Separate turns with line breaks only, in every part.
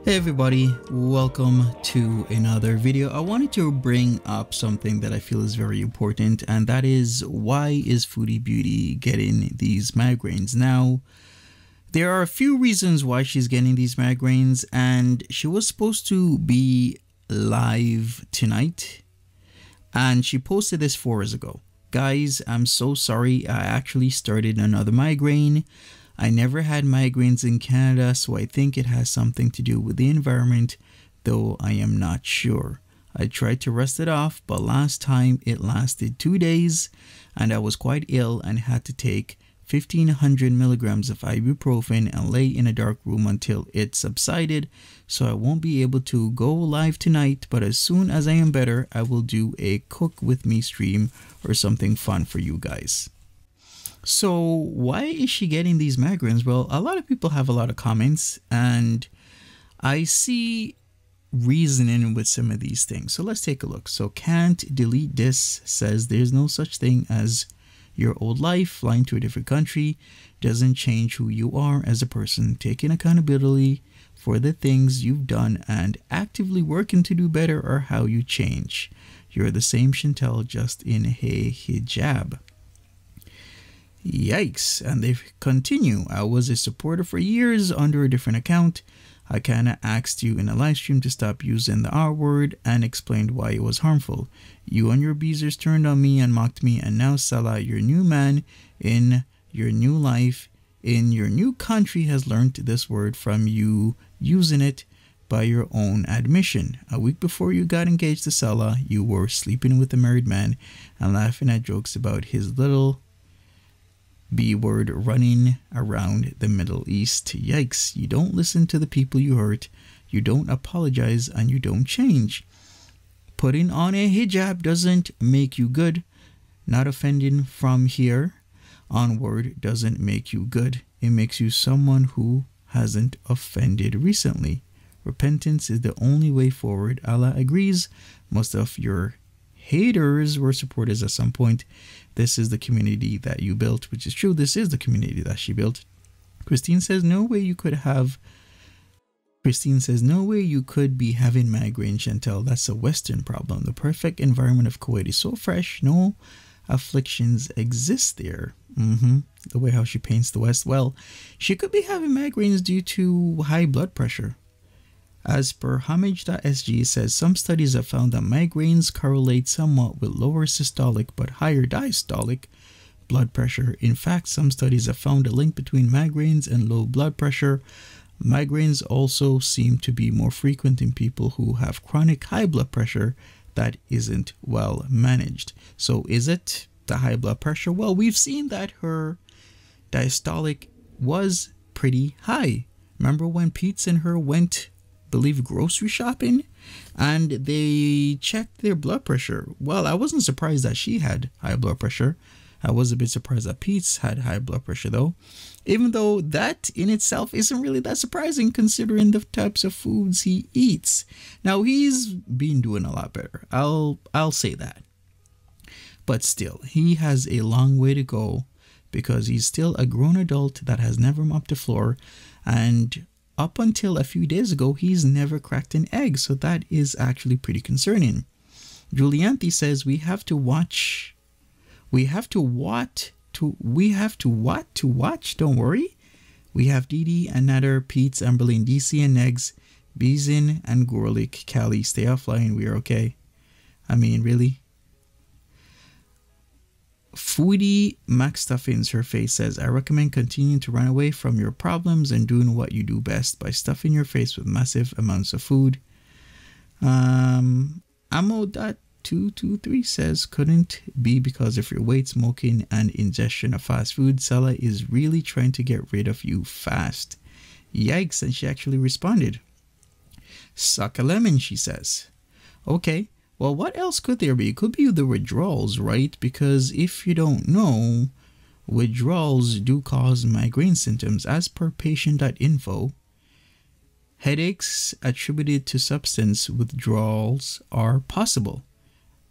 Hey everybody, welcome to another video. I wanted to bring up something that I feel is very important, and that is, why is Foodie Beauty getting these migraines? Now, there are a few reasons why she's getting these migraines, and she was supposed to be live tonight, and she posted this 4 hours ago. Guys, I'm so sorry, I actually started another migraine. I never had migraines in Canada, so I think it has something to do with the environment, though I am not sure. I tried to rest it off, but last time it lasted 2 days, and I was quite ill and had to take 1500 milligrams of ibuprofen and lay in a dark room until it subsided, so I won't be able to go live tonight, but as soon as I am better, I will do a cook with me stream or something fun for you guys. So why is she getting these migraines? Well, a lot of people have a lot of comments, and I see reasoning with some of these things. So let's take a look. So Can't Delete This says there's no such thing as your old life. Flying to a different country doesn't change who you are as a person. Taking accountability for the things you've done and actively working to do better are how you change. You're the same Chantel, just in a hijab. Yikes. And they continue. I was a supporter for years under a different account. I kinda asked you in a live stream to stop using the R word and explained why it was harmful. You and your beezers turned on me and mocked me, and now Salah, your new man in your new life in your new country, has learned this word from you using it by your own admission. A week before you got engaged to Salah, you were sleeping with a married man and laughing at jokes about his little B-word running around the Middle East. Yikes. You don't listen to the people you hurt, you don't apologize, and you don't change. Putting on a hijab doesn't make you good. Not offending from here onward doesn't make you good. It makes you someone who hasn't offended recently. Repentance is the only way forward. Allah agrees. Most of your haters were supporters at some point. This is the community that you built, which is true. This is the community that she built. Christine says no way you could have. Christine says no way you could be having migraine, Chantel. That's a Western problem. The perfect environment of Kuwait is so fresh. No afflictions exist there. The way how she paints the West. Well, she could be having migraines due to high blood pressure. As per homage.sg, it says some studies have found that migraines correlate somewhat with lower systolic but higher diastolic blood pressure. In fact, some studies have found a link between migraines and low blood pressure. Migraines also seem to be more frequent in people who have chronic high blood pressure that isn't well managed. So is it the high blood pressure? Well, we've seen that her diastolic was pretty high. Remember when Pete and her went, believe, grocery shopping, and they checked their blood pressure? Well, I wasn't surprised that she had high blood pressure. I was a bit surprised that Pete's had high blood pressure though, even though that in itself isn't really that surprising considering the types of foods he eats. Now he's been doing a lot better, I'll say that, but still he has a long way to go because he's still a grown adult that has never mopped the floor, and up until a few days ago, he's never cracked an egg. So that is actually pretty concerning. Julianti says we have to watch. Don't worry. We have Didi and Nader, Pete's, Amberlin, DC and Negs, Beezin and Gorlick, Cali. Stay offline. We are okay. I mean, really? Foodie McStuffins her face says, I recommend continuing to run away from your problems and doing what you do best by stuffing your face with massive amounts of food. Ammo.223 says, couldn't be because of your weight, smoking, and ingestion of fast food. Salah is really trying to get rid of you fast. Yikes. And she actually responded. Suck a lemon, she says. Okay. Well, what else could there be? It could be the withdrawals, right? Because if you don't know, withdrawals do cause migraine symptoms. As per patient.info, headaches attributed to substance withdrawals are possible.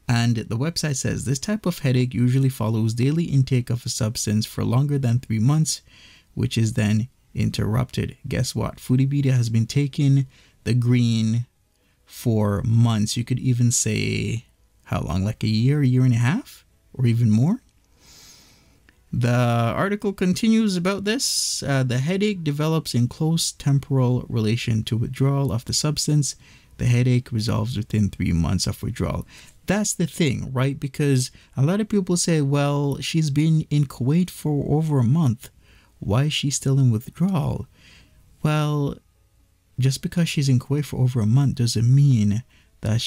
And the website says this type of headache usually follows daily intake of a substance for longer than 3 months, which is then interrupted. Guess what? Foodie Beauty has been taking the green for months. You could even say how long, like a year and a half, or even more. The article continues about this. The headache develops in close temporal relation to withdrawal of the substance. The headache resolves within 3 months of withdrawal. That's the thing, right? Because a lot of people say, well, she's been in Kuwait for over a month. Why is she still in withdrawal? Well, just because she's in Kuwait for over a month doesn't mean that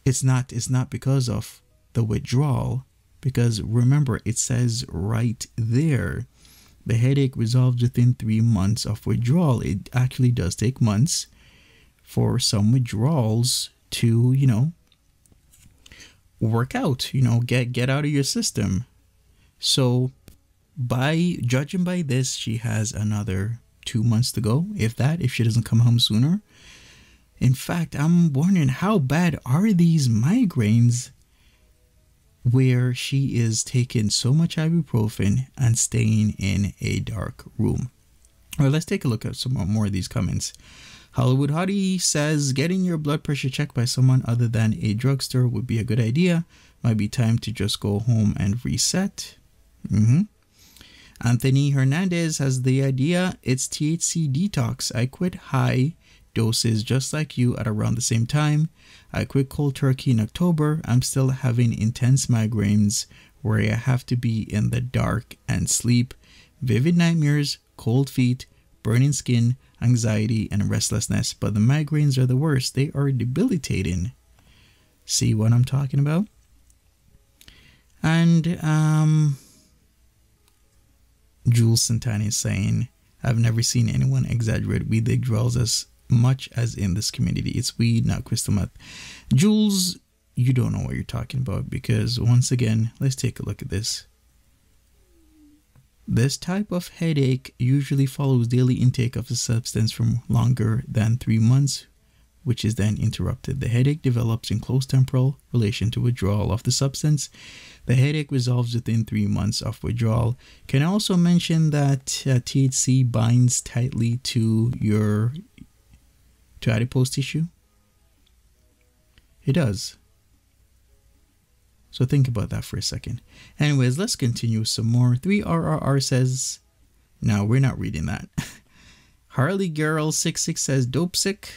it's not because of the withdrawal. Because remember, it says right there, the headache resolves within 3 months of withdrawal. It actually does take months for some withdrawals to, work out, get out of your system. So judging by this, she has another 2 months to go, if she doesn't come home sooner. In fact, I'm wondering, how bad are these migraines where she is taking so much ibuprofen and staying in a dark room? Well, let's take a look at some more of these comments. Hollywood Hottie says, getting your blood pressure checked by someone other than a drugstore would be a good idea. Might be time to just go home and reset. Anthony Hernandez has the idea. It's THC detox. I quit high doses just like you at around the same time. I quit cold turkey in October. I'm still having intense migraines where I have to be in the dark and sleep. Vivid nightmares, cold feet, burning skin, anxiety, and restlessness. But the migraines are the worst. They are debilitating. See what I'm talking about? And Jules Santani is saying, I've never seen anyone exaggerate weed withdrawals as much as in this community. It's weed, not crystal meth. Jules, you don't know what you're talking about, because once again, let's take a look at this. This type of headache usually follows daily intake of the substance from longer than 3 months, which is then interrupted. The headache develops in close temporal relation to withdrawal of the substance. The headache resolves within 3 months of withdrawal. Can I also mention that THC binds tightly to adipose tissue? It does. So think about that for a second. Anyways, let's continue some more. 3RRR says, no, we're not reading that. Harley Girl 66 says, dope sick.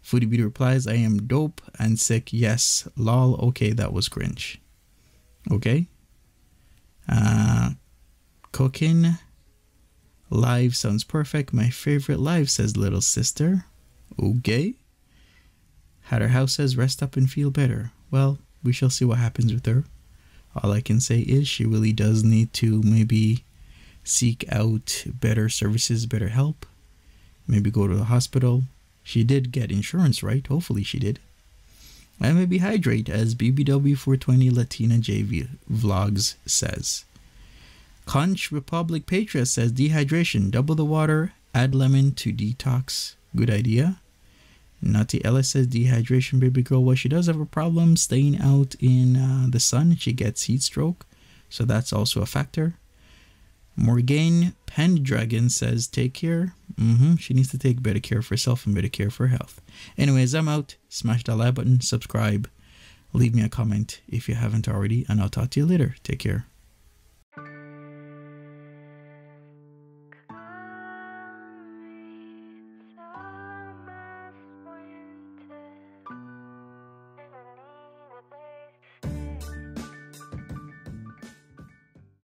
Foodie Beauty replies, I am dope and sick. Yes. Lol. Okay, that was cringe. Okay. Cooking live sounds perfect. My favorite live, says little sister. Okay. Hatter House says, rest up and feel better. Well, we shall see what happens with her. All I can say is she really does need to maybe seek out better services, better help. Maybe go to the hospital. She did get insurance, right? Hopefully she did. And maybe hydrate, as BBW420 Latina JV Vlogs says. Conch Republic Patriot says, dehydration, double the water, add lemon to detox. Good idea. Nutty Ellis says, dehydration, baby girl. Well, she does have a problem staying out in the sun. She gets heat stroke, so that's also a factor. Morgane Pendragon says, take care. She needs to take better care for herself and better care for her health. Anyways, I'm out. Smash that like button, subscribe, leave me a comment if you haven't already, and I'll talk to you later. Take care.